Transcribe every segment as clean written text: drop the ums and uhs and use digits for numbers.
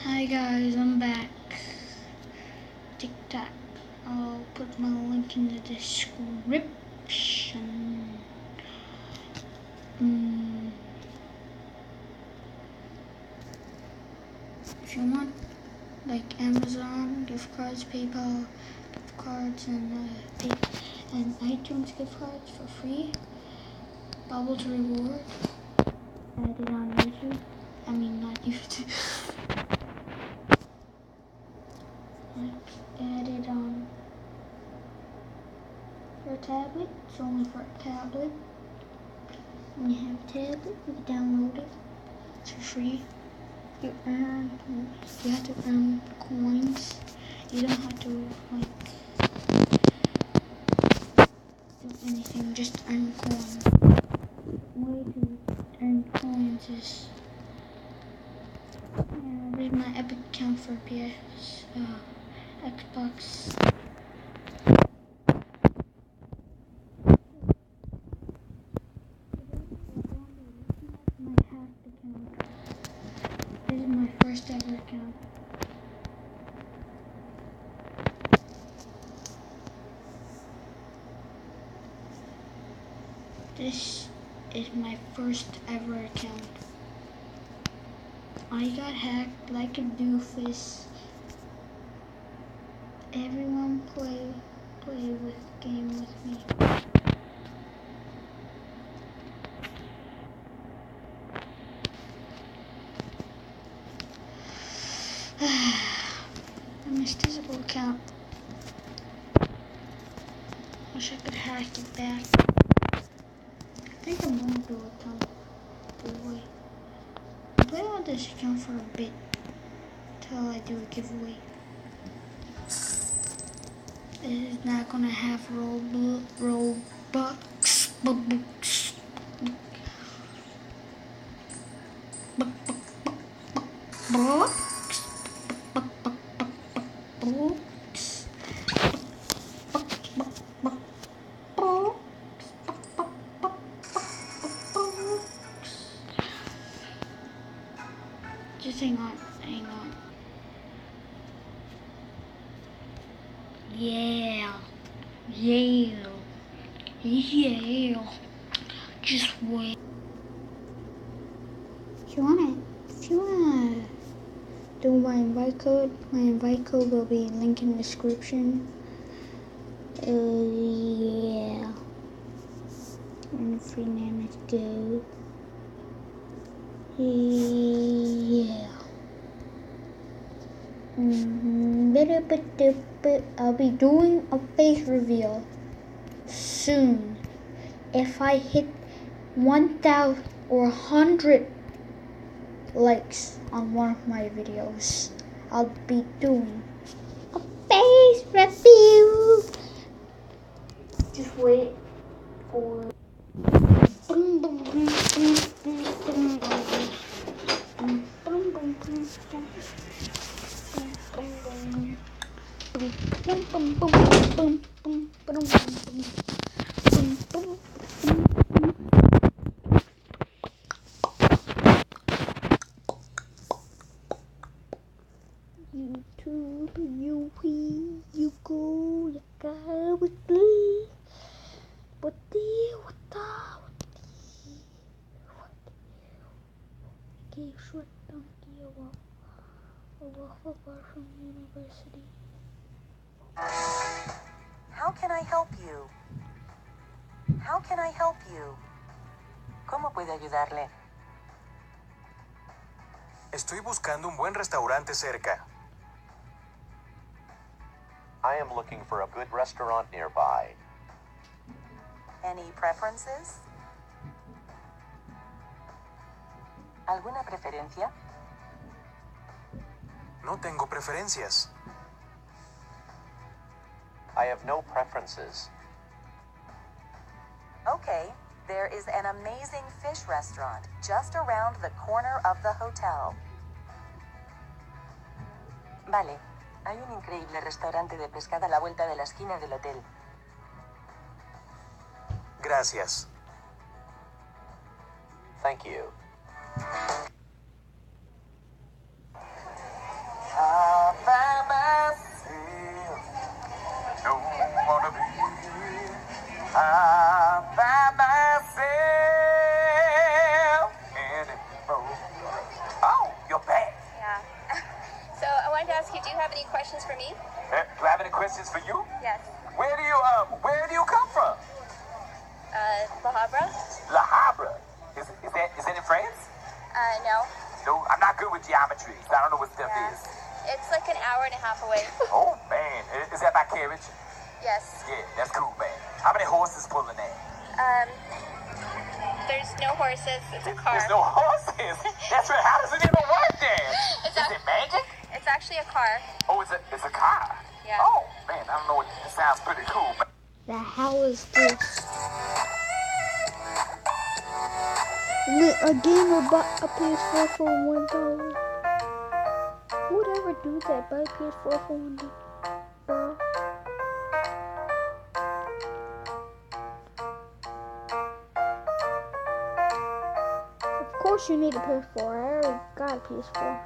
Hi guys, I'm back. TikTok. I'll put my link in the description. If you want like Amazon gift cards, PayPal gift cards, and iTunes gift cards for free, Bubble to Reward. Add it on YouTube. I mean, not YouTube. Add it on your tablet. It's only for a tablet. When you have a tablet, you can download it. It's for free. You have to earn coins. You don't have to do anything, just earn coins. The way to earn coins is there's my Epic account for PS, Xbox. My hacked account. This is my first ever account. This is my first ever account. I got hacked like a doofus. Everyone play with game with me. I missed this little account. Wish I could hack it back. I think I'm gonna do a giveaway. I'll play on this account for a bit till I do a giveaway. It is not gonna have Robux. Just hang on. Yeah. Just wait. If you wanna do my invite code will be linked in the description. Yeah. And the free name is Go. Yeah. I'll be doing a face reveal soon. If I hit 1,000 or 100 likes on one of my videos, I'll be doing a face reveal. Just wait for YouTube, you go, you go with me. What from university. How can I help you? How can I help you? ¿Cómo puedo ayudarle? Estoy buscando un buen restaurante cerca. I am looking for a good restaurant nearby. Any preferences? ¿Alguna preferencia? No tengo preferencias. I have no preferences. Okay, there is an amazing fish restaurant just around the corner of the hotel. Vale, hay un increíble restaurante de pescado a la vuelta de la esquina del hotel. Gracias. Thank you. questions for you. Yes. Where do you come from? Le Havre? Le Havre. Is that in France? No. No, I'm not good with geometry. So I don't know what stuff Yeah. is. It's like an hour and a half away. Oh man, is that by carriage? Yes. Yeah, that's cool, man. How many horses pulling that? There's no horses. It's a car. There's no horses. That's right. How does it even work then? It's Is it magic? It's actually a car. Oh, it's a car. Yeah. Oh man, I don't know. It sounds pretty cool. Man. The hell is this? A game or a PS4 for $1. Who would ever do that? Buy a PS4 for $1? Bro. Of course you need a PS4. I already got a PS4.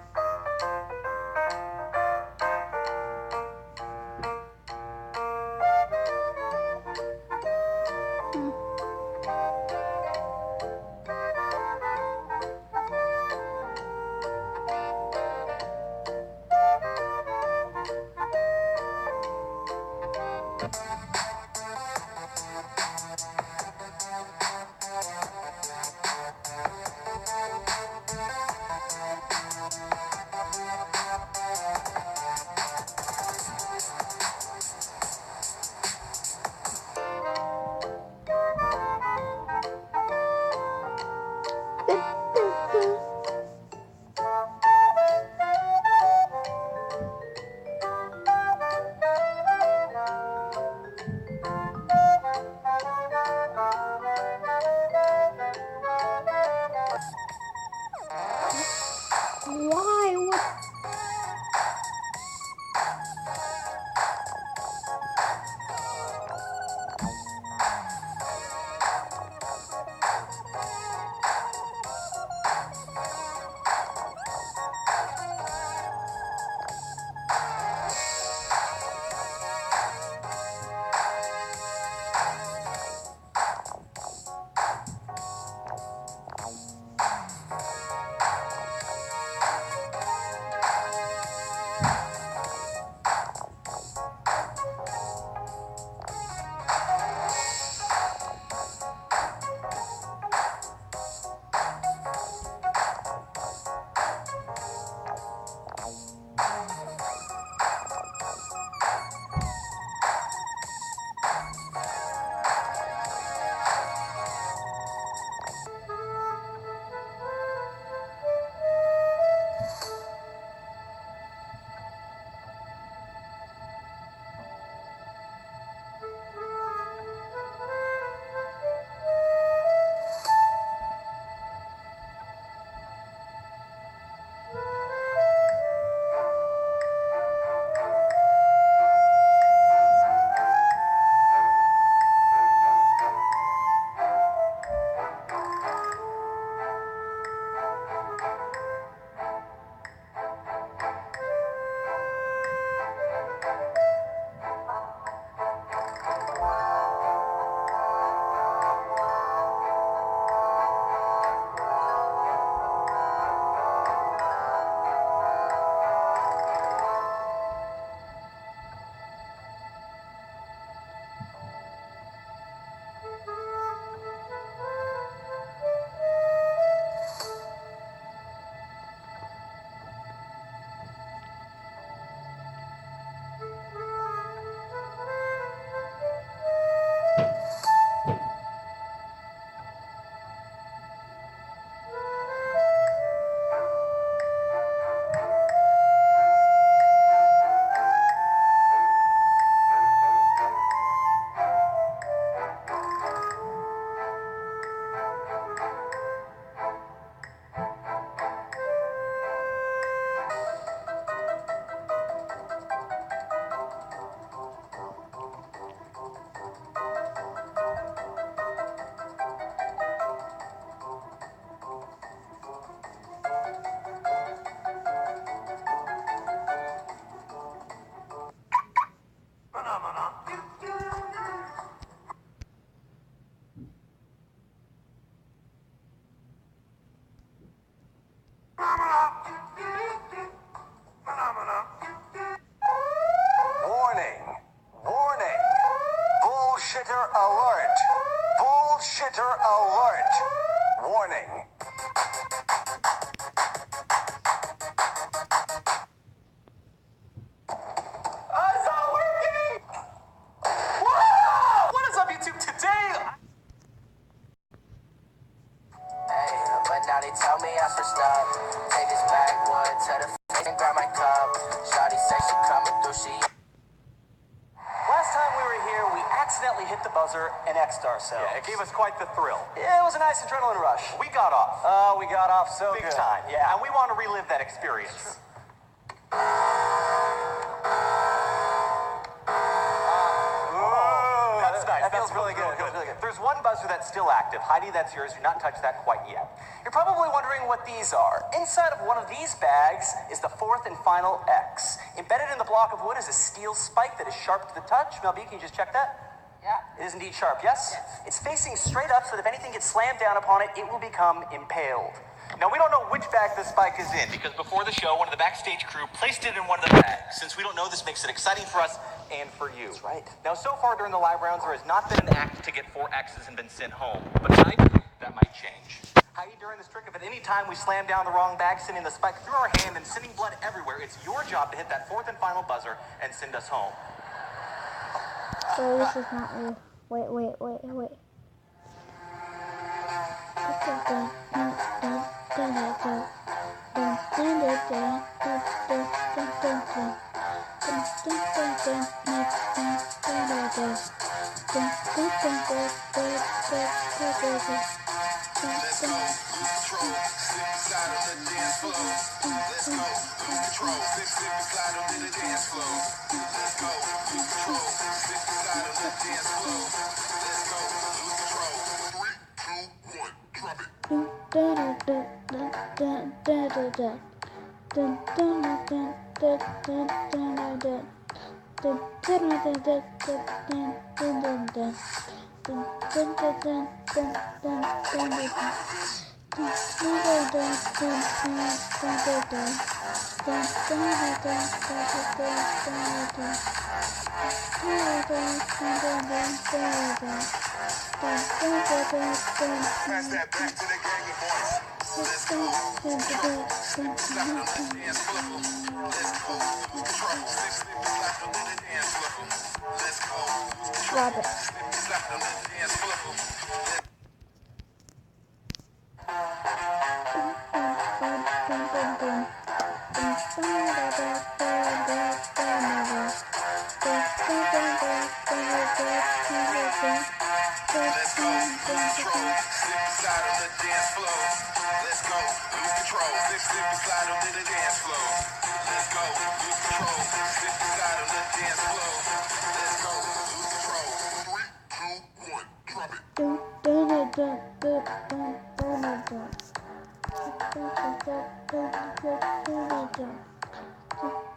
Shawty tell me I should stop. Take this backwood to the face and grab my cup. Shawty say she coming through, she. Last time we were here, we accidentally hit the buzzer and X'd ourselves. Yeah, it gave us quite the thrill. Yeah, it was a nice adrenaline rush. We got off. Oh, we got off so Big good. time. Yeah. And we want to relive that experience. That's nice. That feels really good. Feels really good. There's one buzzer that's still active. Heidi, that's yours. Do not touch that quite yet. You're probably wondering what these are. Inside of one of these bags is the fourth and final X. Embedded in the block of wood is a steel spike that is sharp to the touch. Mel B, can you just check that? Yeah. It is indeed sharp, yes? It's facing straight up so that if anything gets slammed down upon it, it will become impaled. Now, we don't know which bag the spike is in because before the show, one of the backstage crew placed it in one of the bags. Since we don't know, this makes it exciting for us and for you. That's right. Now, so far during the live rounds, there has not been an act to get 4 X's and been sent home. But tonight, that might change. Heidi, during this trick, if at any time we slam down the wrong bag, sending the spike through our hand and sending blood everywhere, it's your job to hit that fourth and final buzzer and send us home. So this is not real. Wait. Pass that back to the gang of boys. Let's go. Slap it on the dance floor. Let's go. Lose control. Slap it on the dance floor. Let's go. Lose control. Slap it on the dance floor. Let's go, lose control, slip and slide on the dance floor. Let's go, lose control, slip and slide on the dance floor. Let's go, lose control, slip and slide on the dance floor. Let's go, lose control. 3, 2, 1, drop it.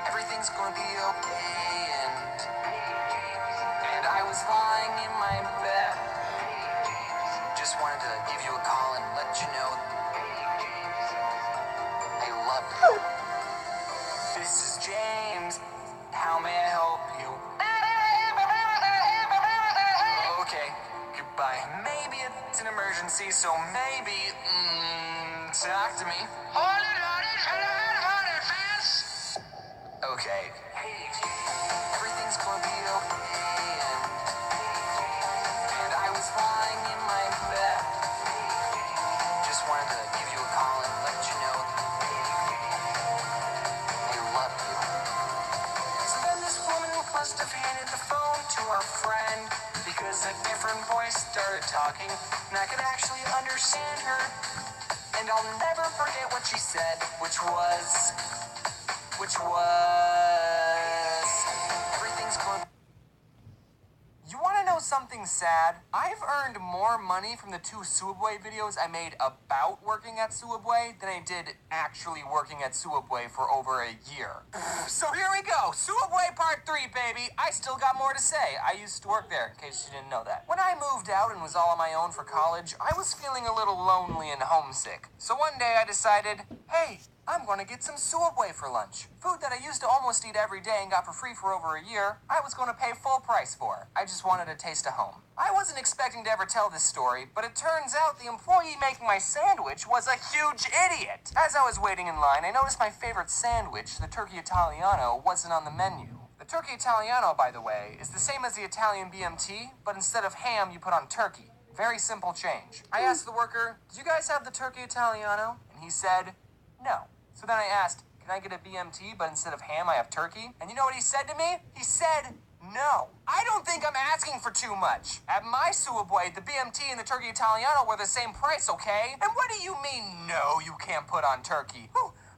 Everything's gonna be okay, and I was lying in my bed. Just wanted to give you a call and let you know I love you. This is James. How may I help you? Okay, goodbye. Maybe it's an emergency, so maybe talk to me. Okay. Everything's gonna be okay, and I was lying in my bed. Just wanted to give you a call and let you know I love you. So then this woman must have handed the phone to her friend, because a different voice started talking, and I could actually understand her. And I'll never forget what she said, which was everything's going. You want to know something sad? I've earned more money from the 2 Subway videos I made about working at Subway than I did actually working at Subway for over a year. So here we go. Subway part 3, baby. I still got more to say. I used to work there, in case you didn't know that. When I moved out and was all on my own for college, I was feeling a little lonely and homesick. So one day I decided, hey, I'm gonna get some Subway for lunch. Food that I used to almost eat every day and got for free for over a year, I was gonna pay full price for. I just wanted a taste of home. I wasn't expecting to ever tell this story, but it turns out the employee making my sandwich was a huge idiot. As I was waiting in line, I noticed my favorite sandwich, the Turkey Italiano, wasn't on the menu. The Turkey Italiano, by the way, is the same as the Italian BMT, but instead of ham, you put on turkey. Very simple change. I asked the worker, "Do you guys have the turkey Italiano?" And he said, "No." So then I asked, "Can I get a BMT, but instead of ham, I have turkey?" And you know what he said to me? He said, "No." I don't think I'm asking for too much. At my Subway, the BMT and the turkey Italiano were the same price, okay? And what do you mean, no, you can't put on turkey?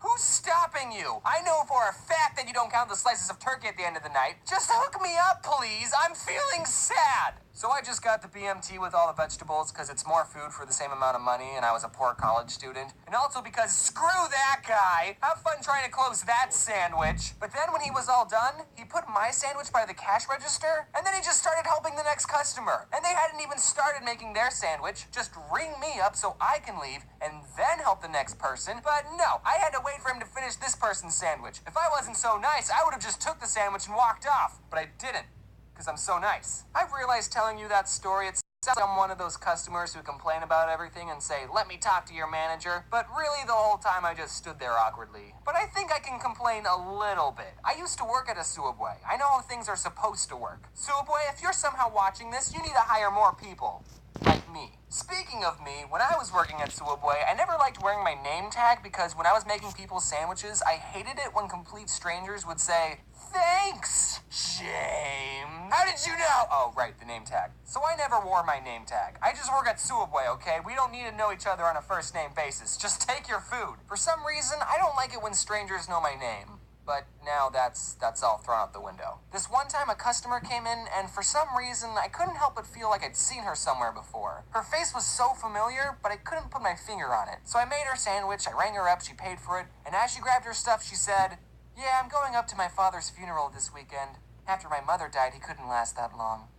Who's stopping you? I know for a fact that you don't count the slices of turkey at the end of the night. Just hook me up, please. I'm feeling sad. So I just got the BMT with all the vegetables because it's more food for the same amount of money and I was a poor college student. And also because screw that guy. Have fun trying to close that sandwich. But then when he was all done, he put my sandwich by the cash register and then he just started helping the next customer. And they hadn't even started making their sandwich. Just ring me up so I can leave and then help the next person. But no, I had to wait for him to finish this person's sandwich. If I wasn't so nice, I would have just took the sandwich and walked off. But I didn't. Because I'm so nice. I've realized telling you that story, it sounds like I'm one of those customers who complain about everything and say, "Let me talk to your manager." But really, the whole time I just stood there awkwardly. But I think I can complain a little bit. I used to work at a Subway. I know how things are supposed to work. Subway, if you're somehow watching this, you need to hire more people. Like me. Speaking of me, when I was working at Subway, I never liked wearing my name tag because when I was making people's sandwiches, I hated it when complete strangers would say, "Thanks, James." How did you know? Oh, right, the name tag. So I never wore my name tag. I just work at Subway, okay? We don't need to know each other on a first name basis. Just take your food. For some reason, I don't like it when strangers know my name. But now that's all thrown out the window. This one time a customer came in and for some reason I couldn't help but feel like I'd seen her somewhere before. Her face was so familiar, but I couldn't put my finger on it. So I made her sandwich, I rang her up, she paid for it, and as she grabbed her stuff she said, "Yeah, I'm going up to my father's funeral this weekend. After my mother died, he couldn't last that long."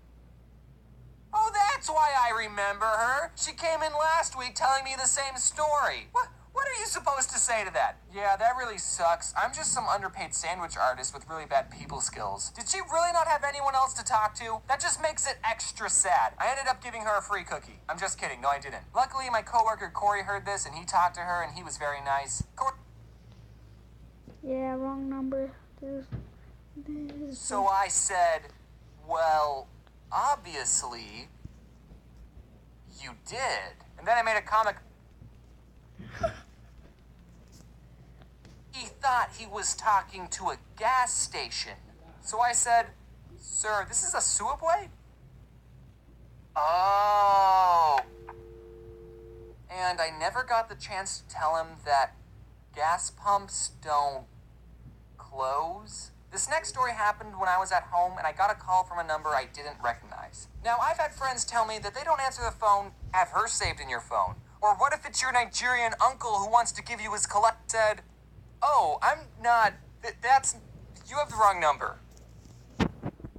Oh, that's why I remember her. She came in last week telling me the same story. What are you supposed to say to that? "Yeah, that really sucks. I'm just some underpaid sandwich artist with really bad people skills." Did she really not have anyone else to talk to? That just makes it extra sad. I ended up giving her a free cookie. I'm just kidding. No, I didn't. Luckily, my coworker Corey heard this and he talked to her and he was very nice. Yeah, wrong number. So I said, "Well, obviously, you did." And then I made a comment. He thought he was talking to a gas station. So I said, "Sir, this is a Subway?" Oh. And I never got the chance to tell him that gas pumps don't close. This next story happened when I was at home and I got a call from a number I didn't recognize. Now, I've had friends tell me that they don't answer the phone, have her saved in your phone. Or what if it's your Nigerian uncle who wants to give you his collect said, "Oh, I'm not, you have the wrong number."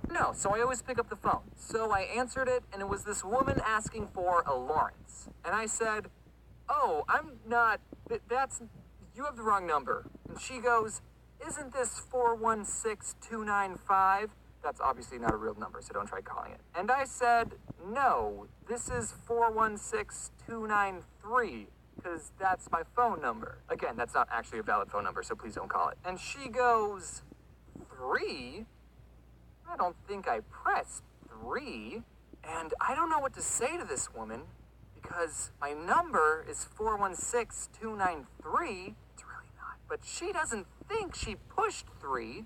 No, so I always pick up the phone. So I answered it and it was this woman asking for a Lawrence. And I said, "Oh, I'm not, you have the wrong number." And she goes, "Isn't this 416295? That's obviously not a real number, so don't try calling it. And I said, "No, this is 416293, because that's my phone number." Again, that's not actually a valid phone number, so please don't call it. And she goes, "3? I don't think I pressed 3. And I don't know what to say to this woman, because my number is 416293. It's really not. But she doesn't think she pushed 3.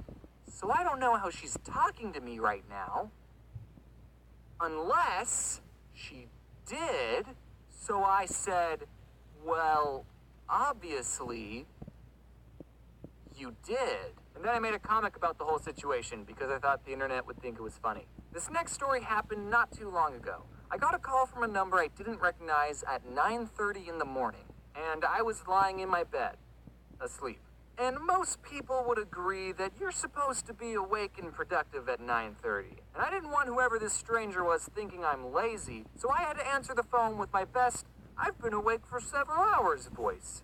So I don't know how she's talking to me right now. Unless she did. So I said, "Well, obviously, you did." And then I made a comic about the whole situation because I thought the internet would think it was funny. This next story happened not too long ago. I got a call from a number I didn't recognize at 9:30 in the morning. And I was lying in my bed, asleep. And most people would agree that you're supposed to be awake and productive at 9:30. And I didn't want whoever this stranger was thinking I'm lazy, so I had to answer the phone with my best, "I've been awake for several hours" voice.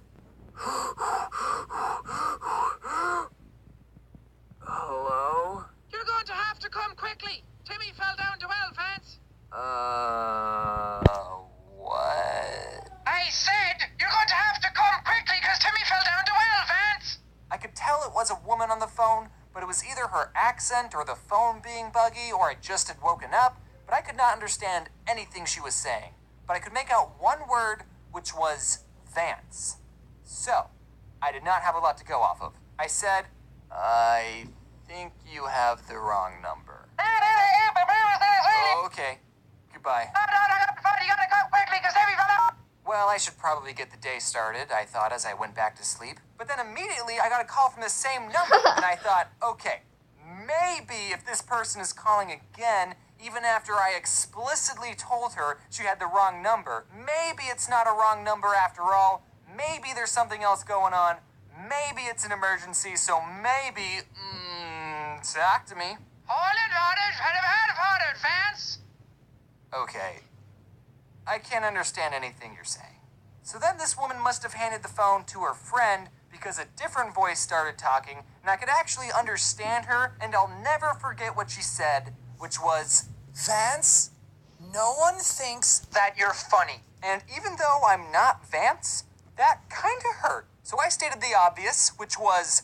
Hello? "You're going to have to come quickly. Timmy fell down to well, Vance." What? "I said you're going to have to come quickly because Timmy fell down to well, Vance." I could tell it was a woman on the phone, but it was either her accent or the phone being buggy or I just had woken up, but I could not understand anything she was saying. but I could make out one word, which was Vance. So, I did not have a lot to go off of. I said, I think you have the wrong number. Okay, goodbye. You gotta go quickly, because Timmy fell down. Well, I should probably get the day started, I thought as I went back to sleep. But then immediately I got a call from the same number, and I thought, okay, maybe if this person is calling again, even after I explicitly told her she had the wrong number, maybe it's not a wrong number after all. Maybe there's something else going on. Maybe it's an emergency, so maybe, talk to me. Vance. Okay. I can't understand anything you're saying. So then this woman must have handed the phone to her friend because a different voice started talking, and I could actually understand her, and I'll never forget what she said, which was, Vance, no one thinks that you're funny. And even though I'm not Vance, that kind of hurt. So I stated the obvious, which was,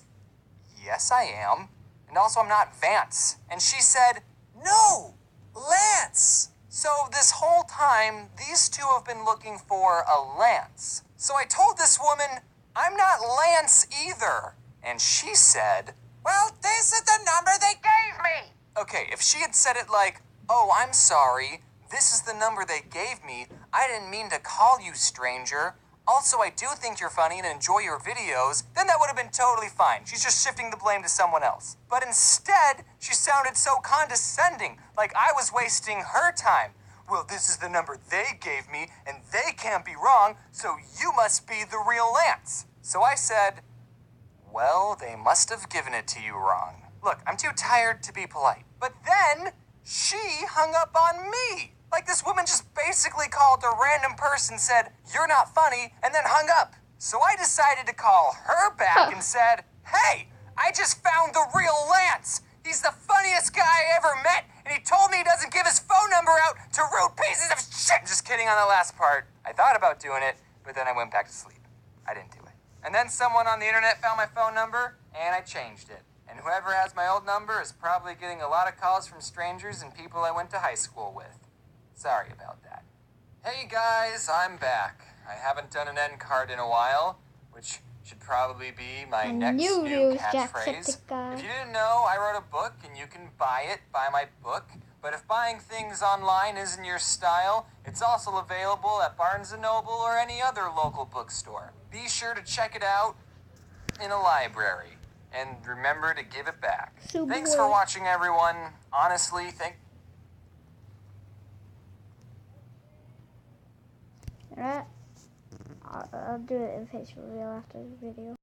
yes, I am. And also I'm not Vance. And she said, no, Lance. So this whole time, these two have been looking for a Lance. So I told this woman, I'm not Lance either. And she said, well, this is the number they gave me. Okay, if she had said it like, oh, I'm sorry, this is the number they gave me. I didn't mean to call you, stranger. Also, I do think you're funny and enjoy your videos, then that would have been totally fine. She's just shifting the blame to someone else. But instead, she sounded so condescending, like I was wasting her time. Well, this is the number they gave me, and they can't be wrong, so you must be the real Lance. So I said, well, they must have given it to you wrong. Look, I'm too tired to be polite. But then, she hung up on me. Like this woman just basically called a random person, said, you're not funny, and then hung up. So I decided to call her back and said, hey, I just found the real Lance. He's the funniest guy I ever met, and he told me he doesn't give his phone number out to rude pieces of shit. Just kidding on the last part. I thought about doing it, but then I went back to sleep. I didn't do it. And then someone on the internet found my phone number, and I changed it. And whoever has my old number is probably getting a lot of calls from strangers and people I went to high school with. Sorry about that. Hey guys, I'm back. I haven't done an end card in a while, which should probably be my next new catchphrase. If you didn't know, I wrote a book and you can buy it, buy my book. But if buying things online isn't your style, it's also available at Barnes & Noble or any other local bookstore. Be sure to check it out in a library. And remember to give it back. Thanks for watching, everyone. Honestly, Alright, I'll do it in face reveal after the video.